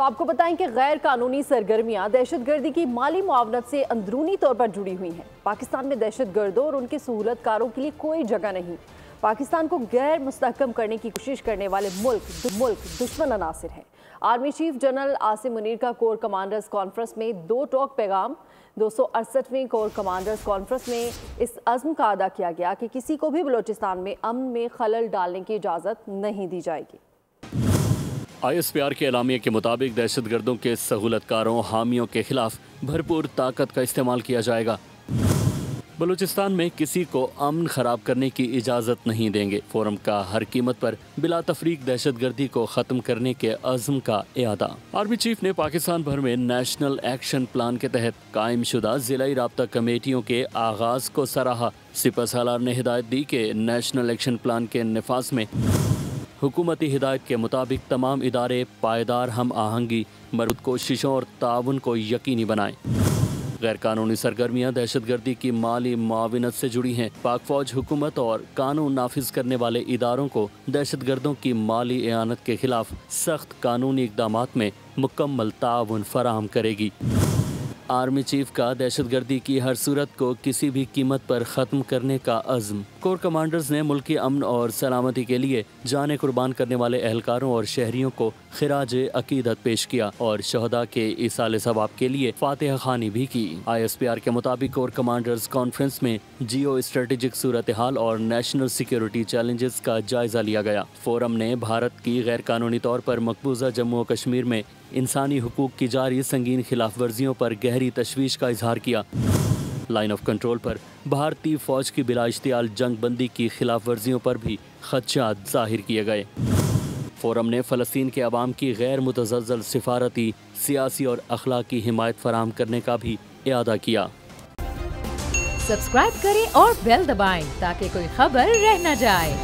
تو آپ کو بتائیں کہ غیر قانونی سرگرمیاں دہشت گردی کی مالی معاونت سے اندرونی طور پر جڑی ہوئی ہیں۔ پاکستان میں دہشت گردوں اور ان کے سہولت کاروں کے لیے کوئی جگہ نہیں۔ پاکستان کو غیر مستحکم کرنے کی کوشش کرنے والے ملک دشمن عناصر ہیں۔ Army chief general Asim Munir کا کور کمانڈرز کانفرنس میں 2 ٹوک پیغام 268ویں کور کمانڈرز کانفرنس میں اس عزم کا ادا کیا گیا کہ کسی کو بھی بلوچستان میں امن میں خلل ڈالنے کی اجازت نہیں دی جائے گی۔ ISPR کے اعلامیے کے مطابق دہشت گردوں کے سہولت کاروں حامیوں کے خلاف بھرپور طاقت کا استعمال کیا جائے گا۔ بلوچستان میں کسی کو امن خراب کرنے کی اجازت نہیں دیں گے۔ فورم کا ہر قیمت پر بلا تفریق دہشت گردی کو ختم کرنے کے عزم کا اعادہ۔ آرمی چیف نے پاکستان بھر میں نیشنل ایکشن پلان کے تحت قائم شدہ ضلعی رابطہ کمیٹیوں کے آغاز کو سراہا۔ سپہ سالار نے ہدایت دی کہ نیشنل ایکشن پلان کے نفاذ میں حکومتی ہدایت کے مطابق تمام ادارے پائیدار ہم آہنگی، مربوط کوششوں اور تعاون کو یقینی بنائیں۔ غیر قانونی سرگرمیاں دہشت گردی کی مالی معاونت سے جڑی ہیں۔ پاک فوج حکومت اور قانون نافذ کرنے والے اداروں کو دہشت گردوں کی مالی اعانت کے خلاف سخت قانونی اقدامات میں مکمل تعاون فراہم کرے گی۔ آرمی چیف کا دہشت گردی کی ہر صورت کو کسی بھی قیمت پر ختم کرنے کا عزم۔ کور کمانڈرز نے ملکی امن اور سلامتی کے لیے جانیں قربان کرنے والے اہلکاروں اور شہریوں کو خراج عقیدت پیش کیا اور شہداء کے ایصال ثواب کے لیے فاتحہ خوانی بھی کی۔ ISPR کے مطابق کور کمانڈرز کانفرنس میں جیو اسٹریٹجک صورتحال اور نیشنل سیکیورٹی چیلنجز کا جائزہ لیا گیا۔ فورم نے بھارت کی غیر قانونی طور پر مقبوضہ جموں و کشمیر میں انسانی حقوق کی جاری سنگین خلاف ورزیوں پر گہری تشویش کا اظہار کیا۔ لائن آف کنٹرول پر بھارتی فوج کی بلا اشتعال جنگ بندی کی خلاف ورزیوں پر بھی خدشات ظاہر کیے گئے۔ فورم نے فلسطین کے عوام کی غیر متزلزل سفارتی، سیاسی اور اخلاقی حمایت فراہم کرنے کا بھی اعادہ کیا۔ سبسکرائب کریں اور بیل دبائیں تاکہ کوئی خبر رہ نہ جائے۔